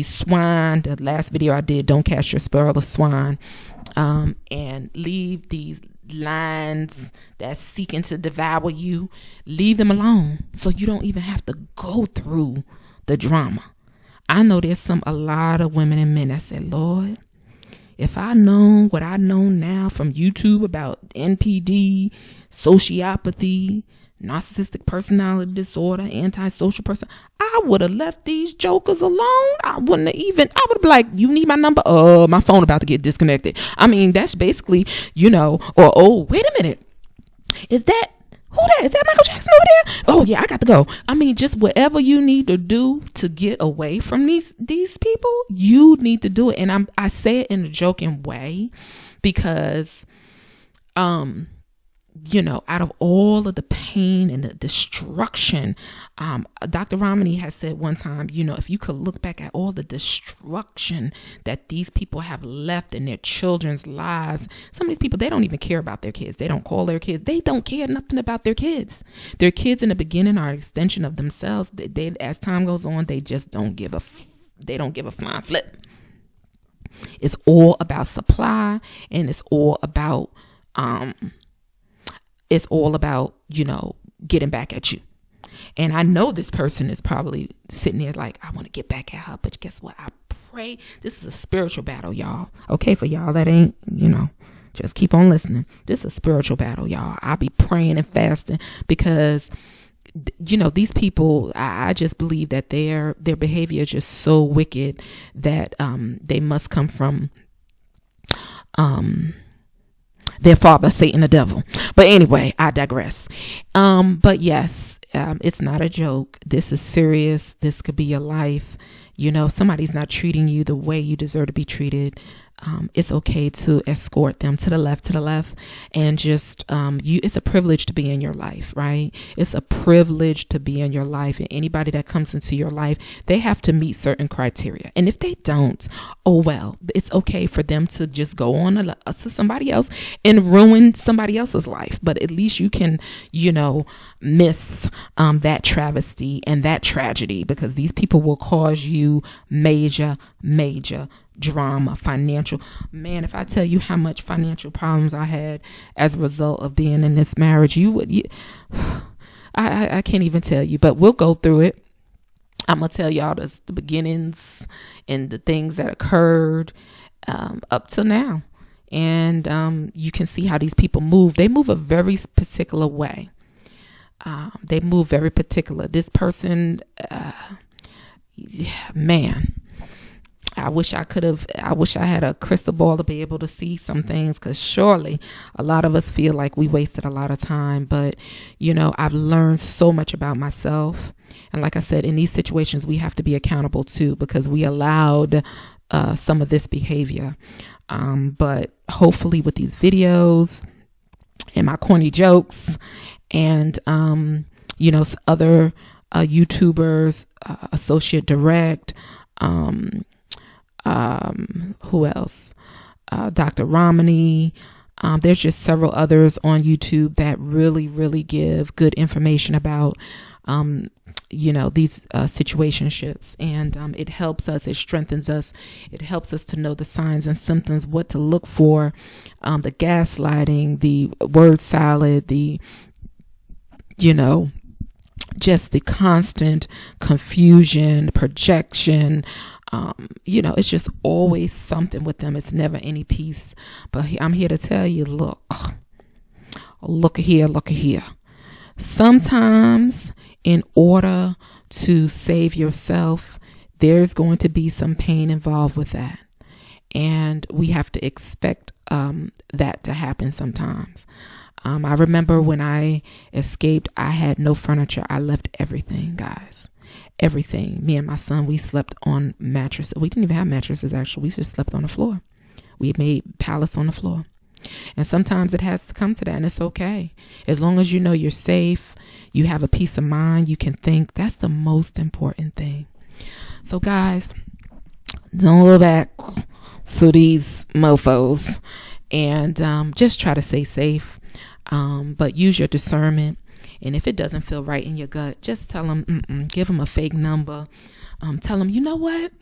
swine. The last video I did, don't cast your spell of swine, and leave these lines that's seeking to devour you. Leave them alone, so you don't even have to go through the drama. I know there's a lot of women and men that say, Lord, if I know what I know now from YouTube about NPD, sociopathy, narcissistic personality disorder, antisocial person, I would have left these jokers alone. I would have be like, you need my number? My phone about to get disconnected. I mean, that's basically, or, oh, wait a minute. Is that Michael Jackson over there? Oh yeah, I got to go. I mean, just whatever you need to do to get away from these people, you need to do it. And I say it in a joking way, because, out of all of the pain and the destruction, Dr. Ramani has said one time, if you could look back at all the destruction that these people have left in their children's lives, some of these people, they don't even care about their kids. They don't call their kids. They don't care nothing about their kids. Their kids in the beginning are an extension of themselves. They as time goes on, they just don't give a flying flip. It's all about supply, and it's all about, getting back at you. And I know this person is probably sitting there like, I want to get back at her. But guess what? I pray. This is a spiritual battle, y'all. Okay, for y'all that ain't, Just keep on listening. This is a spiritual battle, y'all. I'll be praying and fasting because, you know, these people, I just believe that their behavior is just so wicked that they must come from their father, Satan, the devil. But anyway, I digress. But yes, it's not a joke. This is serious. This could be your life. You know, if somebody's not treating you the way you deserve to be treated, it's okay to escort them to the left, and just, it's a privilege to be in your life, right? It's a privilege to be in your life, and anybody that comes into your life, they have to meet certain criteria. And if they don't, oh well, it's okay for them to just go on to somebody else and ruin somebody else's life. But at least you can, you know, miss that travesty and that tragedy, because these people will cause you major drama, financial. Man, if I tell you how much financial problems I had as a result of being in this marriage, I can't even tell you, but we'll go through it. I'm going to tell y'all the beginnings and the things that occurred up till now. And you can see how these people move. They move a very particular way. They move very particular. This person, man, I wish I had a crystal ball to be able to see some things, because surely a lot of us feel like we wasted a lot of time. But, you know, I've learned so much about myself. And like I said, in these situations, we have to be accountable too, because we allowed some of this behavior. But hopefully with these videos and my corny jokes and, you know, other YouTubers, Associate Direct, who else? Dr. Romney. There's just several others on YouTube that really give good information about, you know, these situationships. And it helps us, it strengthens us. It helps us to know the signs and symptoms, what to look for, the gaslighting, the word salad, the, you know, just the constant confusion, projection. You know, it's just always something with them. It's never any peace. But I'm here to tell you, look here. Sometimes in order to save yourself, there's going to be some pain involved with that. And we have to expect that to happen sometimes. I remember when I escaped, I had no furniture. I left everything, guys. Everything. Me and my son, we slept on mattresses. We didn't even have mattresses, actually. We just slept on the floor. We made pallets on the floor. And sometimes it has to come to that, and it's okay. As long as you know you're safe, you have a peace of mind, you can think. That's the most important thing. So guys, don't look back to these mofos, and just try to stay safe. But use your discernment. And if it doesn't feel right in your gut, just tell them, give them a fake number. Tell them, you know what?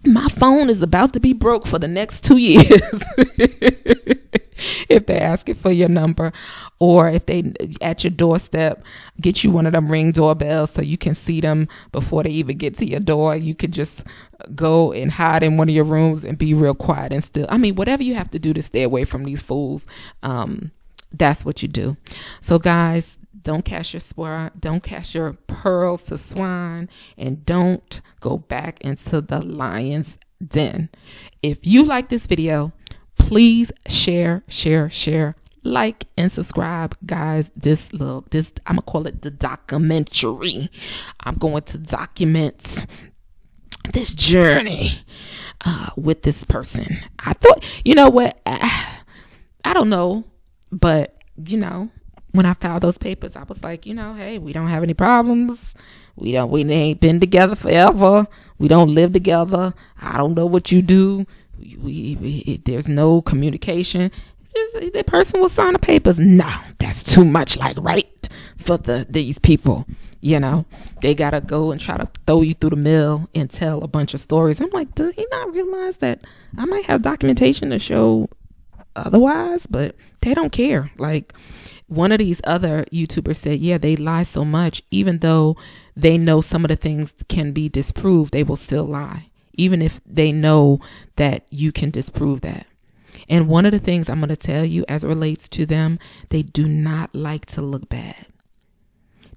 My phone is about to be broke for the next 2 years. If they're asking for your number, or if they at your doorstep, get you one of them Ring doorbells so you can see them before they even get to your door. You could just go and hide in one of your rooms and be real quiet and still. I mean, whatever you have to do to stay away from these fools, that's what you do. So guys, don't cast your pearls to swine, and don't go back into the lion's den. If you like this video, please share, like, and subscribe, guys. This I'm gonna call it the documentary. I'm going to document this journey with this person. I thought, you know what? I don't know, but you know, when I filed those papers, I was like, you know, hey, we don't have any problems. We ain't been together forever. We don't live together. I don't know what you do. There's no communication. The person will sign the papers. No, that's too much, like, right, for these people. You know, they gotta go and try to throw you through the mill and tell a bunch of stories. I'm like, do he not realize that I might have documentation to show otherwise? But they don't care. Like, one of these other YouTubers said, yeah, they lie so much, even though they know some of the things can be disproved, they will still lie, even if they know that you can disprove that. And one of the things I'm going to tell you as it relates to them, they do not like to look bad.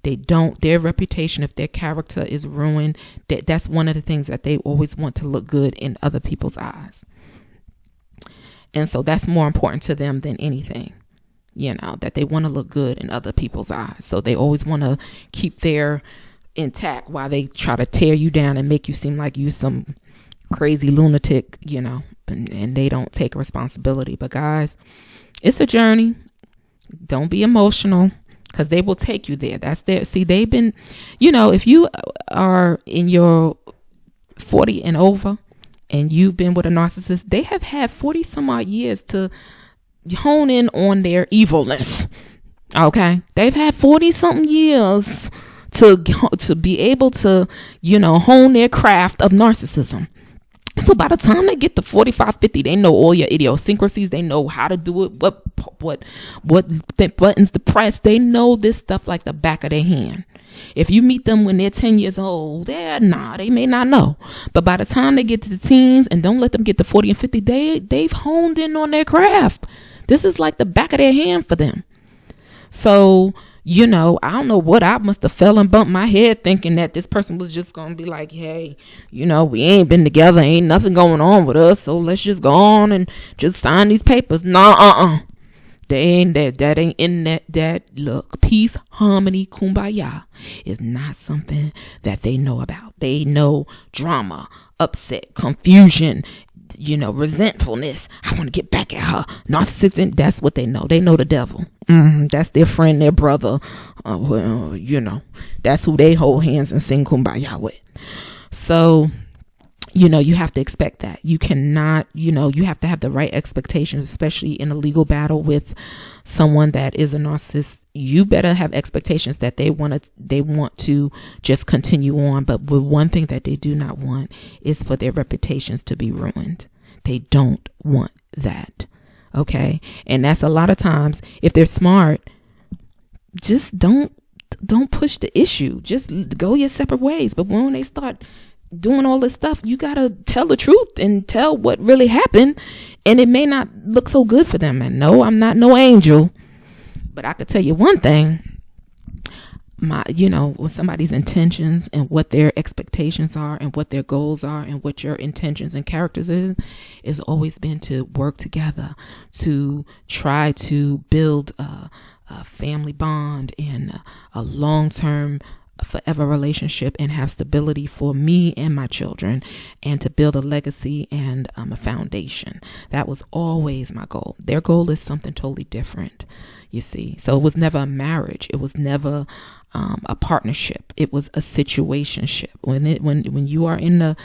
They don't. Their reputation, if their character is ruined, that's one of the things that they always want to look good in other people's eyes. And so that's more important to them than anything, that they want to look good in other people's eyes. So they always want to keep their intact while they try to tear you down and make you seem like you some crazy lunatic, and they don't take responsibility. But guys, it's a journey. Don't be emotional, because they will take you there. That's their, see, they've been, if you are in your 40 and over and you've been with a narcissist, they have had 40 some odd years to hone in on their evilness. Okay. They've had 40 something years to be able to, hone their craft of narcissism. So by the time they get to 45, 50, they know all your idiosyncrasies. They know how to do it, what buttons to press. They know this stuff like the back of their hand. If you meet them when they're 10 years old, they may not know. But by the time they get to the teens, and don't let them get to 40 and 50, they've honed in on their craft. This is like the back of their hand for them. So, I don't know what I must have fell and bumped my head thinking that this person was just going to be like, hey, we ain't been together. Ain't nothing going on with us. So let's just go on and just sign these papers. No, They ain't that ain't in that look. Peace, harmony, kumbaya is not something that they know about. They know drama, upset, confusion, resentfulness. I want to get back at her. Narcissistic, that's what they know. They know the devil. That's their friend, their brother. That's who they hold hands and sing kumbaya with. So, you have to expect that. You cannot, you have to have the right expectations, especially in a legal battle with someone that is a narcissist. You better have expectations that they want to just continue on. But one thing that they do not want is for their reputations to be ruined. They don't want that. Okay. And that's a lot of times, if they're smart, just don't push the issue. Just go your separate ways. But when they start doing all this stuff, you got to tell the truth and tell what really happened. And it may not look so good for them. And no, I'm not no angel, but I could tell you one thing. With somebody's intentions and what their expectations are and what their goals are and what your intentions and characters is always been to work together to try to build a family bond and a long-term forever relationship and have stability for me and my children, and to build a legacy and a foundation. That was always my goal. Their goal is something totally different, you see. So it was never a marriage. It was never a partnership. It was a situationship. When you are in a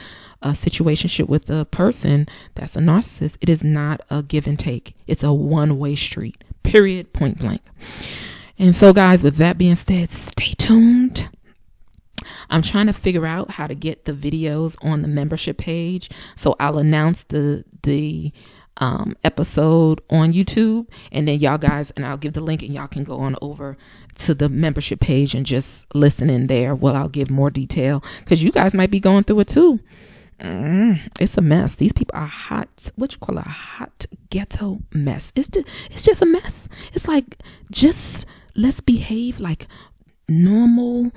situationship with a person that's a narcissist, it is not a give and take. It's a one-way street, period, point blank. And so, guys, with that being said, stay tuned. I'm trying to figure out how to get the videos on the membership page. So I'll announce the episode on YouTube, and then y'all guys, and I'll give the link, and y'all can go on over to the membership page and just listen in there. Well, I'll give more detail, because you guys might be going through it too. It's a mess. These people are hot. What you call a hot ghetto mess? It's just a mess. It's like, just let's behave like normal,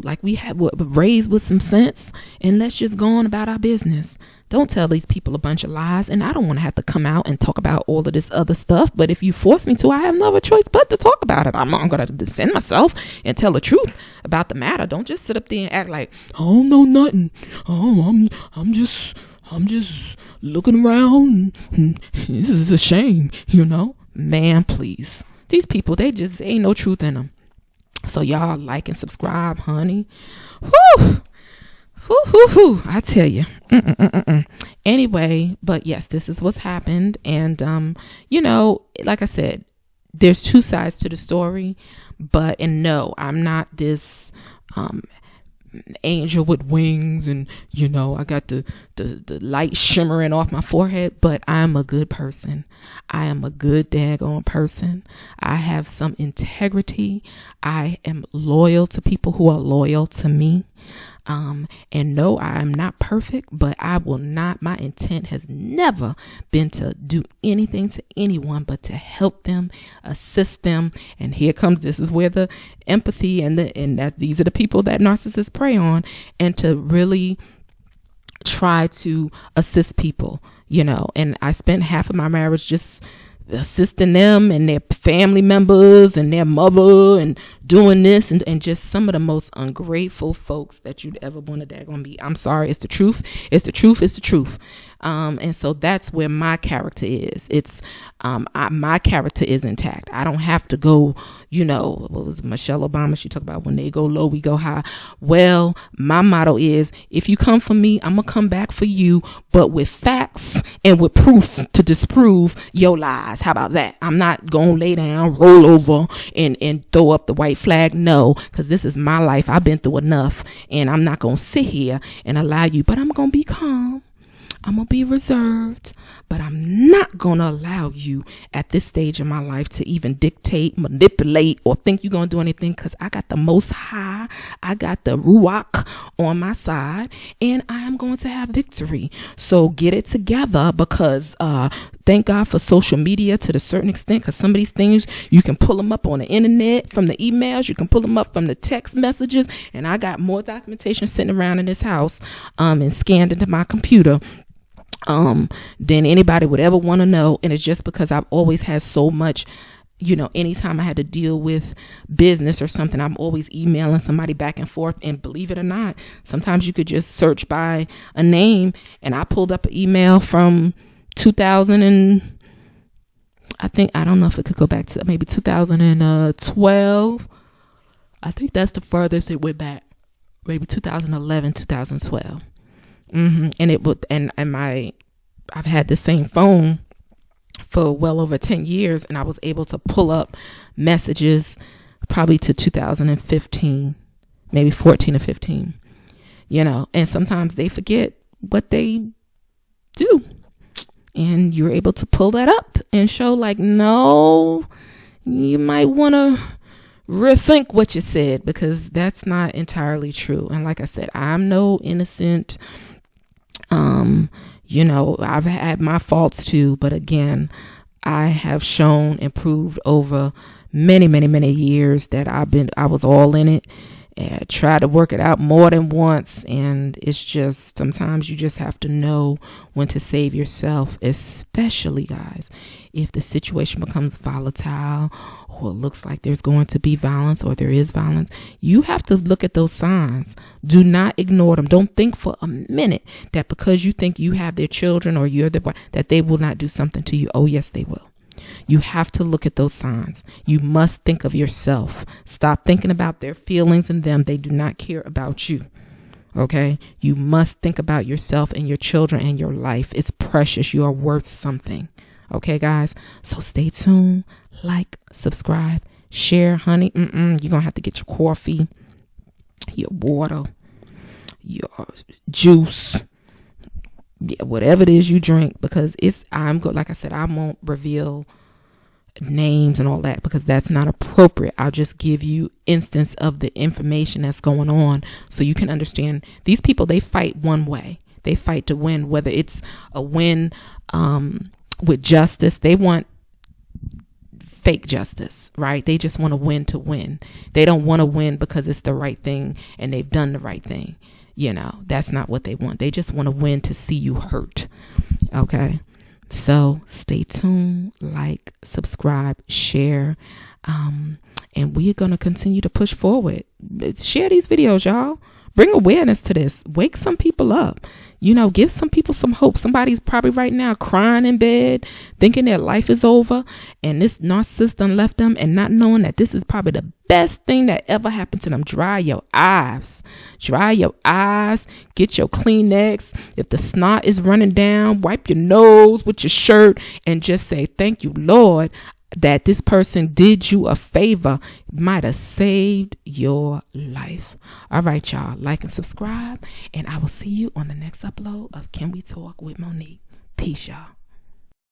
like we had raised with some sense, and let's just go on about our business. Don't tell these people a bunch of lies. And I don't want to have to come out and talk about all of this other stuff, but if you force me to, I have no other choice but to talk about it. I'm not going to defend myself and tell the truth about the matter. Don't just sit up there and act like, I don't know nothing. Oh, I'm just looking around. This is a shame, man, please. These people, they just ain't no truth in them. So y'all like and subscribe, honey. Whew. I tell you. Anyway, but yes, this is what's happened. And, like I said, there's two sides to the story, and no, I'm not this, angel with wings and, I got the light shimmering off my forehead, but I'm a good person. I am a good daggone person. I have some integrity. I am loyal to people who are loyal to me. And no, I am not perfect, but I will not, my intent has never been to do anything to anyone but to help them, assist them. And here comes, this is where the empathy and that these are the people that narcissists prey on, and to really try to assist people, and I spent half of my marriage just assisting them and their family members and their mother and doing this and just some of the most ungrateful folks that you'd ever want to daggone be. I'm sorry, it's the truth. It's the truth. It's the truth. And so that's where my character is. It's my character is intact. I don't have to go, what was Michelle Obama? She talked about when they go low, we go high. Well, my motto is, if you come for me, I'm going to come back for you, but with facts and with proof to disprove your lies. How about that? I'm not going to lay down, roll over and throw up the white flag. No, because this is my life. I've been through enough, and I'm not going to sit here and allow you, but I'm going to be calm. I'm going to be reserved, but I'm not going to allow you at this stage of my life to even dictate, manipulate, or think you're going to do anything, because I got the Most High. I got the Ruach on my side, and I am going to have victory. So get it together, because thank God for social media to a certain extent, because some of these things, you can pull them up on the internet from the emails. You can pull them up from the text messages. And I got more documentation sitting around in this house and scanned into my computer than anybody would ever want to know. And it's just because I've always had so much, anytime I had to deal with business or something, I'm always emailing somebody back and forth. And believe it or not, sometimes you could just search by a name, and I pulled up an email from 2000 and I don't know if it could go back to maybe 2012. I think that's the furthest it went back, maybe 2011, 2012. And it would, and I've had the same phone for well over 10 years, and I was able to pull up messages probably to 2015, maybe 14 or 15, and sometimes they forget what they do, and you're able to pull that up and show like, no, you might want to rethink what you said, because that's not entirely true. And like I said, I'm no innocent. I've had my faults too, but again, I have shown and proved over many, many, many years that I was all in it. And tried to work it out more than once, and it's just, sometimes you just have to know when to save yourself, especially, guys, if the situation becomes volatile or looks like there's going to be violence or there is violence. You have to look at those signs. Do not ignore them. Don't think for a minute that because you think you have their children or you're the boy, that they will not do something to you. Oh, yes, they will. You have to look at those signs. You must think of yourself. Stop thinking about their feelings and them. They do not care about you. Okay? You must think about yourself and your children and your life. It's precious. You are worth something. Okay, guys? So stay tuned. Like, subscribe, share, honey. You're going to have to get your coffee, your water, your juice, whatever it is you drink, because like I said, I won't reveal names and all that, because that's not appropriate. I'll just give you instance of the information that's going on, so you can understand these people. They fight one way. They fight to win, whether it's a win with justice. They want fake justice, right? They just want to win. They don't want to win because it's the right thing and they've done the right thing. That's not what they want. They just want to win to see you hurt. Okay. So stay tuned, like, subscribe, share. And we are going to continue to push forward. Share these videos, y'all. Bring awareness to this. Wake some people up. Give some people some hope. Somebody's probably right now crying in bed, thinking their life is over, and this narcissist done left them, and not knowing that this is probably the best thing that ever happened to them. Dry your eyes. Dry your eyes. Get your Kleenex. If the snot is running down, wipe your nose with your shirt and just say, thank you, Lord, that this person did you a favor. Might have saved your life. All right, y'all. Like and subscribe, and I will see you on the next upload of Can We Talk with Monique. Peace, y'all.